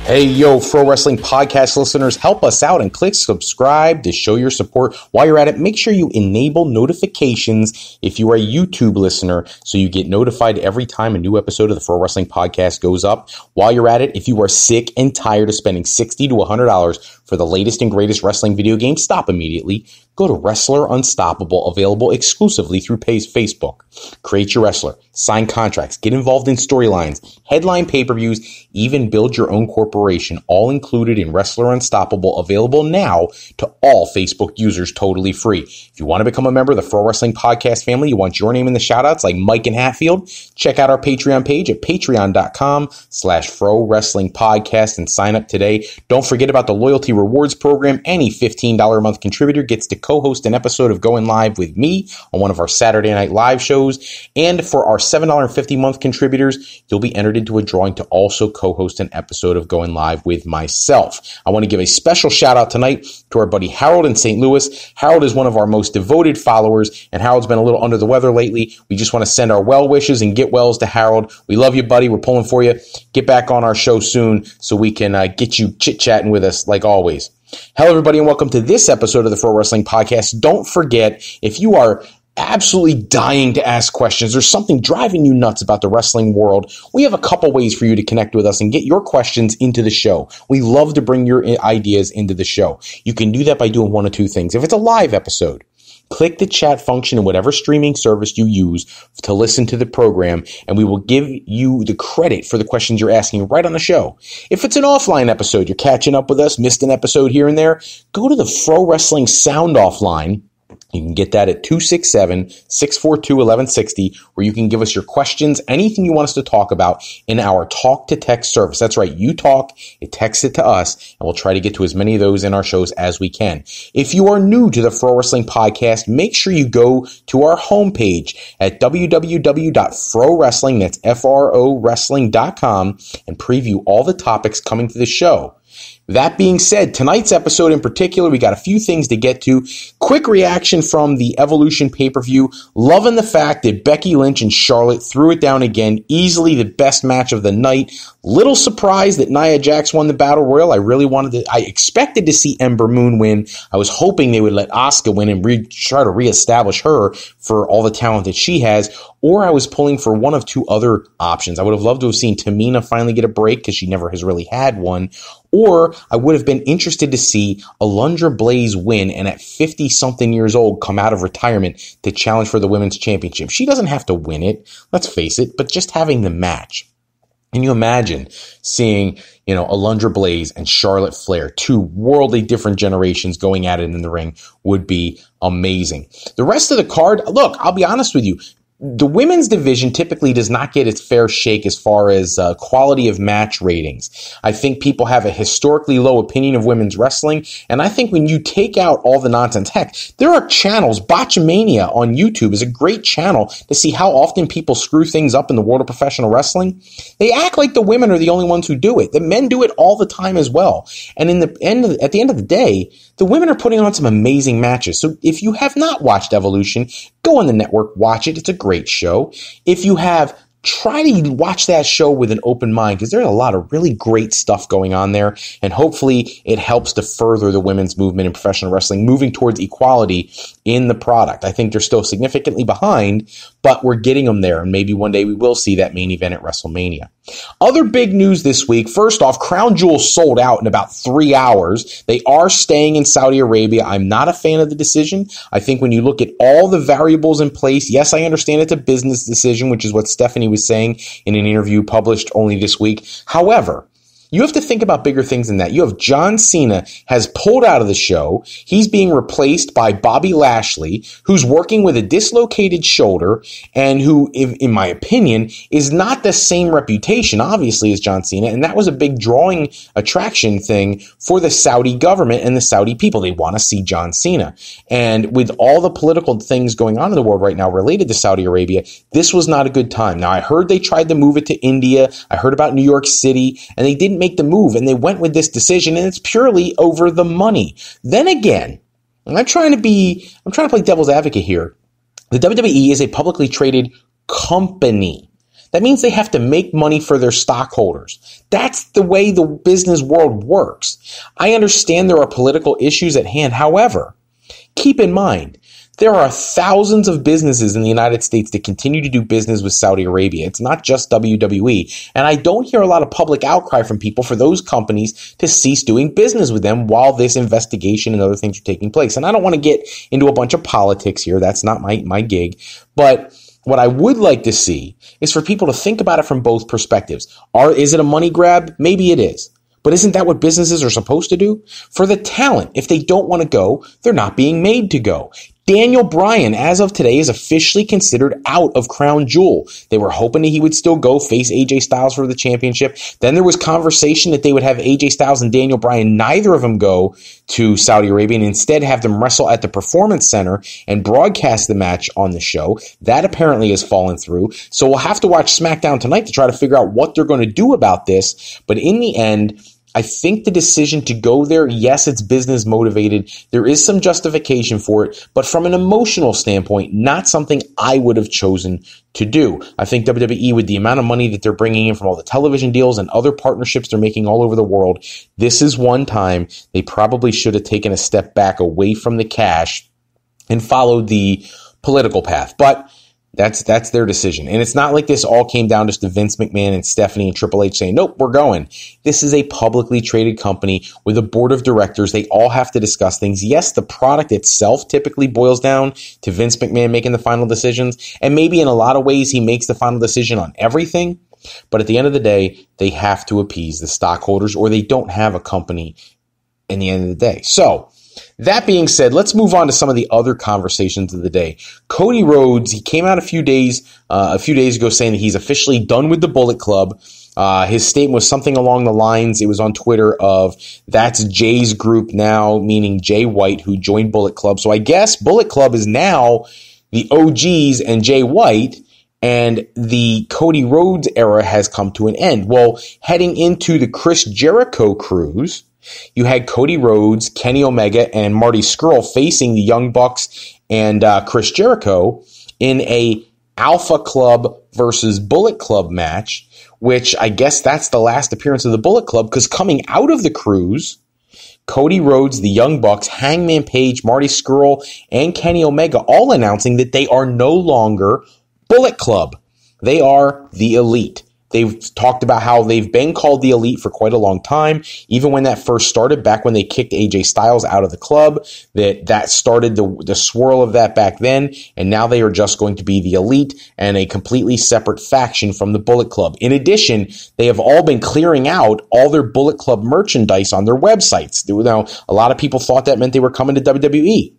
Hey, yo, Pro Wrestling Podcast listeners, help us out and click subscribe to show your support. While you're at it, make sure you enable notifications if you are a YouTube listener so you get notified every time a new episode of the Pro Wrestling Podcast goes up. While you're at it, if you are sick and tired of spending $60 to $100 for the latest and greatest wrestling video game, stop immediately. Go to Wrestler Unstoppable, available exclusively through Facebook. Create your wrestler, sign contracts, get involved in storylines, headline pay-per-views, even build your own corporation, all included in Wrestler Unstoppable, available now to all Facebook users totally free. If you want to become a member of the Pro Wrestling Podcast family, you want your name in the shoutouts like Mike and Hatfield, check out our Patreon page at patreon.com/Pro Wrestling Podcast and sign up today. Don't forget about the loyalty rewards program. Any $15 a month contributor gets to co-host an episode of Going Live with me on one of our Saturday night live shows. And for our $7.50 month contributors, you'll be entered into a drawing to also co-host an episode of Going Live with myself. I want to give a special shout out tonight to our buddy Harold in St. Louis. Harold is one of our most devoted followers, and Harold's been a little under the weather lately. We just want to send our well wishes and get wells to Harold. We love you, buddy. We're pulling for you. Get back on our show soon so we can get you chit-chatting with us like always. Hello, everybody, and welcome to this episode of the Pro Wrestling Podcast. Don't forget, if you are absolutely dying to ask questions, there's something driving you nuts about the wrestling world, we have a couple ways for you to connect with us and get your questions into the show. We love to bring your ideas into the show. You can do that by doing one of two things. If it's a live episode, click the chat function in whatever streaming service you use to listen to the program, and we will give you the credit for the questions you're asking right on the show. If it's an offline episode, you're catching up with us, missed an episode here and there, go to the Pro Wrestling Sound Off line. You can get that at 267-642-1160, where you can give us your questions, anything you want us to talk about in our talk to text service. That's right. You talk, it texts it to us, and we'll try to get to as many of those in our shows as we can. If you are new to the Pro Wrestling Podcast, make sure you go to our homepage at www.frowrestling, that's F-R-O wrestling.com, and preview all the topics coming to the show. That being said, tonight's episode in particular, we got a few things to get to. Quick reaction from the Evolution pay-per-view. Loving the fact that Becky Lynch and Charlotte threw it down again. Easily the best match of the night. Little surprised that Nia Jax won the Battle Royal. I expected to see Ember Moon win. I was hoping they would let Asuka win and try to reestablish her for all the talent that she has. Or I was pulling for one of two other options. I would have loved to have seen Tamina finally get a break because she never has really had one. Or I would have been interested to see Alundra Blaze win and at 50-something years old come out of retirement to challenge for the Women's Championship. She doesn't have to win it, let's face it, but just having the match. Can you imagine seeing, Alundra Blaze and Charlotte Flair, two worldly different generations going at it in the ring would be amazing. The rest of the card, look, I'll be honest with you. The women's division typically does not get its fair shake as far as quality of match ratings. I think people have a historically low opinion of women's wrestling, and I think when you take out all the nonsense, heck, there are channels. Botchamania on YouTube is a great channel to see how often people screw things up in the world of professional wrestling. They act like the women are the only ones who do it. The men do it all the time as well. And at the end of the day, the women are putting on some amazing matches. So if you have not watched Evolution, go on the network, watch it. It's a great show. If you have, try to watch that show with an open mind because there's a lot of really great stuff going on there, and hopefully it helps to further the women's movement in professional wrestling, moving towards equality in the product. I think they're still significantly behind, but we're getting them there, and maybe one day we will see that main event at WrestleMania. Other big news this week. First off, Crown Jewel sold out in about 3 hours. They are staying in Saudi Arabia. I'm not a fan of the decision. I think when you look at all the variables in place, yes, I understand it's a business decision, which is what Stephanie was saying in an interview published only this week. However, you have to think about bigger things than that. You have John-Cena has pulled out of the show. He's being replaced by Bobby Lashley, who's working with a dislocated shoulder and who, in my opinion, is not the same reputation, obviously, as John-Cena. And that was a big drawing attraction thing for the Saudi government and the Saudi people. They want to see John-Cena. And with all the political things going on in the world right now related to Saudi Arabia, this was not a good time. Now, I heard they tried to move it to India. I heard about New York City, and they didn't make the move, and they went with this decision, and it's purely over the money. Then again, and I'm trying to play devil's advocate here. The WWE is a publicly traded company. That means they have to make money for their stockholders. That's the way the business world works. I understand there are political issues at hand. However, keep in mind, there are thousands of businesses in the United States that continue to do business with Saudi Arabia. It's not just WWE. And I don't hear a lot of public outcry from people for those companies to cease doing business with them while this investigation and other things are taking place. And I don't want to get into a bunch of politics here. That's not my gig. But what I would like to see is for people to think about it from both perspectives. Is it a money grab? Maybe it is. But isn't that what businesses are supposed to do? For the talent, if they don't want to go, they're not being made to go. Daniel-Bryan, as of today, is officially considered out of Crown Jewel. They were hoping that he would still go face AJ Styles for the championship. Then there was conversation that they would have AJ Styles and Daniel-Bryan, neither of them go to Saudi Arabia, and instead have them wrestle at the Performance Center and broadcast the match on the show. That apparently has fallen through. So we'll have to watch SmackDown tonight to try to figure out what they're going to do about this. But in the end, I think the decision to go there, yes, it's business motivated. There is some justification for it, but from an emotional standpoint, not something I would have chosen to do. I think WWE, with the amount of money that they're bringing in from all the television deals and other partnerships they're making all over the world, this is one time they probably should have taken a step back away from the cash and followed the political path. But that's their decision. And it's not like this all came down just to Vince McMahon and Stephanie and Triple H saying, nope, we're going. This is a publicly traded company with a board of directors. They all have to discuss things. Yes, the product itself typically boils down to Vince McMahon making the final decisions. And maybe in a lot of ways he makes the final decision on everything. But at the end of the day, they have to appease the stockholders or they don't have a company in the end of the day. So, that being said, let's move on to some of the other conversations of the day. Cody Rhodes, he came out a few days ago saying that he's officially done with the Bullet Club. His statement was something along the lines, it was on Twitter, of that's Jay's group now, meaning Jay White, who joined Bullet Club. So I guess Bullet Club is now the OGs and Jay White, and the Cody Rhodes era has come to an end. Well, heading into the Chris Jericho cruise, you had Cody Rhodes, Kenny Omega, and Marty Scurll facing the Young Bucks and Chris Jericho in a Alpha Club versus Bullet Club match, which I guess that's the last appearance of the Bullet Club, because coming out of the cruise, Cody Rhodes, the Young Bucks, Hangman Page, Marty Scurll, and Kenny Omega all announcing that they are no longer Bullet Club. They are the Elite. They've talked about how they've been called the Elite for quite a long time. Even when that first started, back when they kicked AJ Styles out of the club, that started the swirl of that back then. And now they are just going to be the Elite and a completely separate faction from the Bullet Club. In addition, they have all been clearing out all their Bullet Club merchandise on their websites. Now, a lot of people thought that meant they were coming to WWE.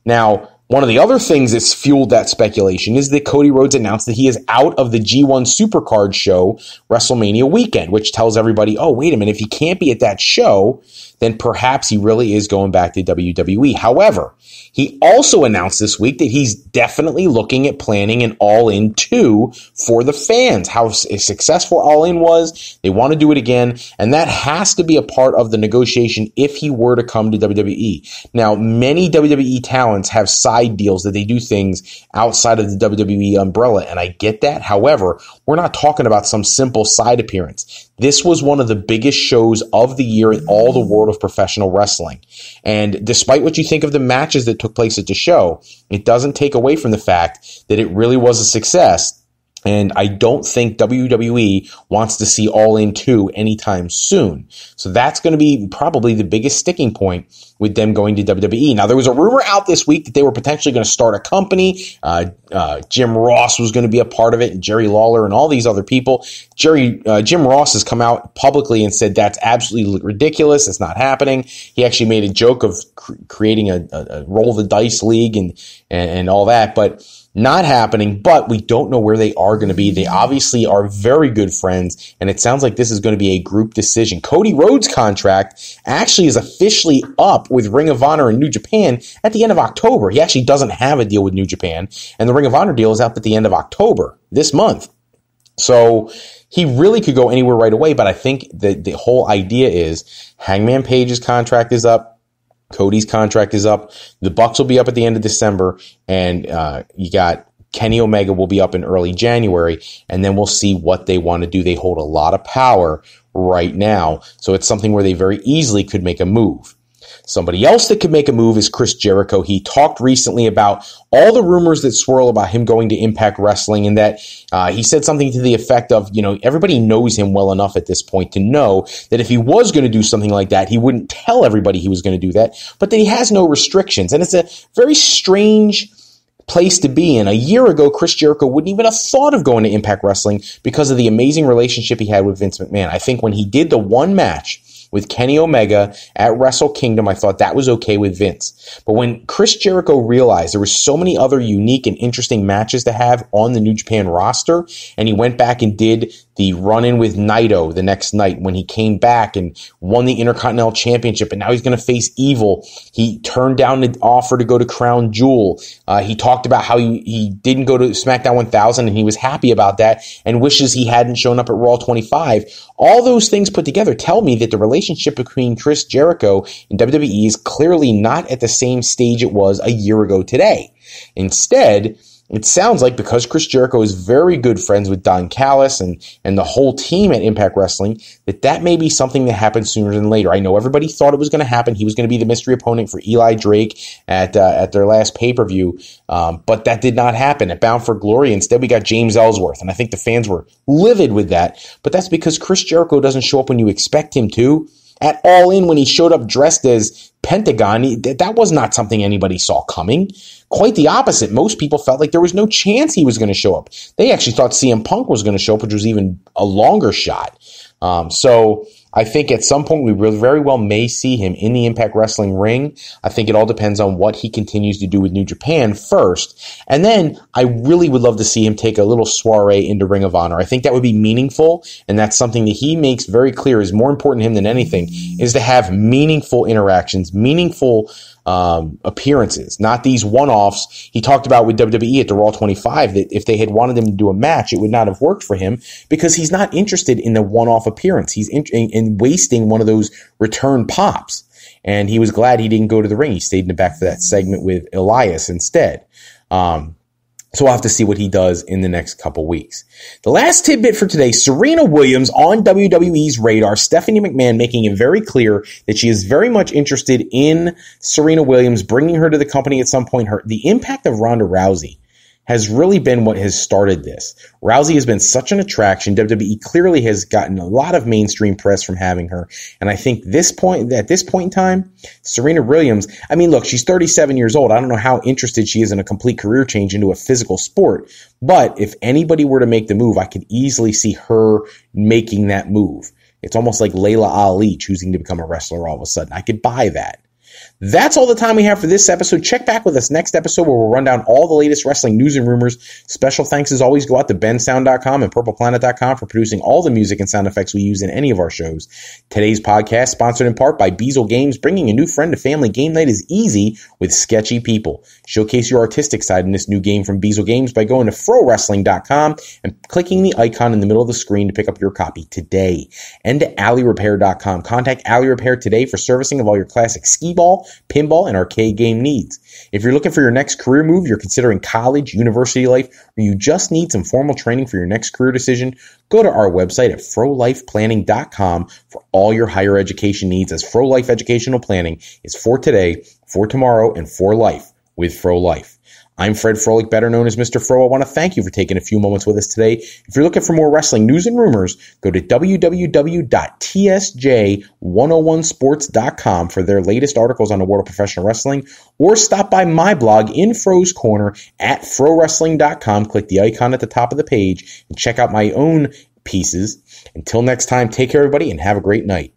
Now, one of the other things that's fueled that speculation is that Cody Rhodes announced that he is out of the G1 Supercard show WrestleMania weekend, which tells everybody, oh, wait a minute, if he can't be at that show, then perhaps he really is going back to WWE. However, he also announced this week that he's definitely looking at planning an All-In 2 for the fans. How successful All-In was, they want to do it again, and that has to be a part of the negotiation if he were to come to WWE. Now, many WWE talents have side deals that they do things outside of the WWE umbrella, and I get that. However, we're not talking about some simple side appearance. This was one of the biggest shows of the year in all the world of professional wrestling. And despite what you think of the matches that took place at the show, it doesn't take away from the fact that it really was a success. And I don't think WWE wants to see All-In 2 anytime soon. So that's going to be probably the biggest sticking point with them going to WWE. Now, there was a rumor out this week that they were potentially going to start a company. Jim Ross was going to be a part of it, and Jerry Lawler and all these other people. Jim Ross has come out publicly and said that's absolutely ridiculous. It's not happening. He actually made a joke of creating a roll the dice league and all that, but not happening. But we don't know where they are going to be. They obviously are very good friends, and it sounds like this is going to be a group decision. Cody Rhodes' contract actually is officially up with Ring of Honor and New Japan at the end of October. He actually doesn't have a deal with New Japan, and the Ring of Honor deal is out at the end of October this month. So he really could go anywhere right away, but I think that the whole idea is Hangman Page's contract is up. Cody's contract is up. The Bucks will be up at the end of December, and you got Kenny Omega will be up in early January, and then we'll see what they want to do. They hold a lot of power right now, so it's something where they very easily could make a move. Somebody else that could make a move is Chris Jericho. He talked recently about all the rumors that swirl about him going to Impact Wrestling, and that he said something to the effect of, everybody knows him well enough at this point to know that if he was going to do something like that, he wouldn't tell everybody he was going to do that, but that he has no restrictions. And it's a very strange place to be in. A year ago, Chris Jericho wouldn't even have thought of going to Impact Wrestling because of the amazing relationship he had with Vince McMahon. I think when he did the one match with Kenny Omega at Wrestle Kingdom, I thought that was okay with Vince. But when Chris Jericho realized there were so many other unique and interesting matches to have on the New Japan roster, and he went back and did the run-in with Naito the next night when he came back and won the Intercontinental Championship, and now he's going to face Evil. He turned down the offer to go to Crown Jewel. He talked about how he didn't go to SmackDown 1000, and he was happy about that and wishes he hadn't shown up at Raw 25. All those things put together tell me that the relationship between Chris Jericho and WWE is clearly not at the same stage it was a year ago today. Instead, it sounds like because Chris Jericho is very good friends with Don Callis and the whole team at Impact Wrestling, that may be something that happens sooner than later. I know everybody thought it was going to happen. He was going to be the mystery opponent for Eli Drake at their last pay-per-view, but that did not happen. At Bound for Glory, instead we got James Ellsworth, and I think the fans were livid with that, but that's because Chris Jericho doesn't show up when you expect him to. At All In, when he showed up dressed as Pentagon, that was not something anybody saw coming. Quite the opposite. Most people felt like there was no chance he was going to show up. They actually thought CM Punk was going to show up, which was even a longer shot. So I think at some point we very well may see him in the Impact Wrestling ring. I think it all depends on what he continues to do with New Japan first. And then I really would love to see him take a little soiree into Ring of Honor. I think that would be meaningful, and that's something that he makes very clear is more important to him than anything, is to have meaningful interactions, meaningful appearances, not these one-offs. He talked about with WWE at the Raw 25 that if they had wanted him to do a match, it would not have worked for him because he's not interested in the one-off appearance. He's in wasting one of those return pops. And he was glad he didn't go to the ring. He stayed in the back for that segment with Elias instead. So we'll have to see what he does in the next couple weeks. The last tidbit for today, Serena Williams on WWE's radar. Stephanie McMahon making it very clear that she is very much interested in Serena Williams, bringing her to the company at some point. The impact of Ronda Rousey has really been what has started this. Rousey has been such an attraction. WWE clearly has gotten a lot of mainstream press from having her. And I think at this point in time, Serena Williams, I mean, look, she's 37 years old. I don't know how interested she is in a complete career change into a physical sport. But if anybody were to make the move, I could easily see her making that move. It's almost like Layla Ali choosing to become a wrestler all of a sudden. I could buy that. That's all the time we have for this episode. Check back with us next episode where we'll run down all the latest wrestling news and rumors. Special thanks as always go out to bensound.com and purpleplanet.com for producing all the music and sound effects we use in any of our shows. Today's podcast sponsored in part by Beazle Games. Bringing a new friend to family game night is easy with sketchy people. Showcase your artistic side in this new game from Beazle Games by going to frowrestling.com and clicking the icon in the middle of the screen to pick up your copy today. And to alleyrepair.com. Contact Alley Repair today for servicing of all your classic skee-ball, pinball, and arcade game needs. If you're looking for your next career move, you're considering college, university life, or you just need some formal training for your next career decision, go to our website at frolifeplanning.com for all your higher education needs, as Fro Life Educational Planning is for today, for tomorrow, and for life with Fro Life. I'm Fred Froelich, better known as Mr. Fro. I want to thank you for taking a few moments with us today. If you're looking for more wrestling news and rumors, go to www.tsj101sports.com for their latest articles on the world of professional wrestling, or stop by my blog in Fro's Corner at frowrestling.com. Click the icon at the top of the page and check out my own pieces. Until next time, take care, everybody, and have a great night.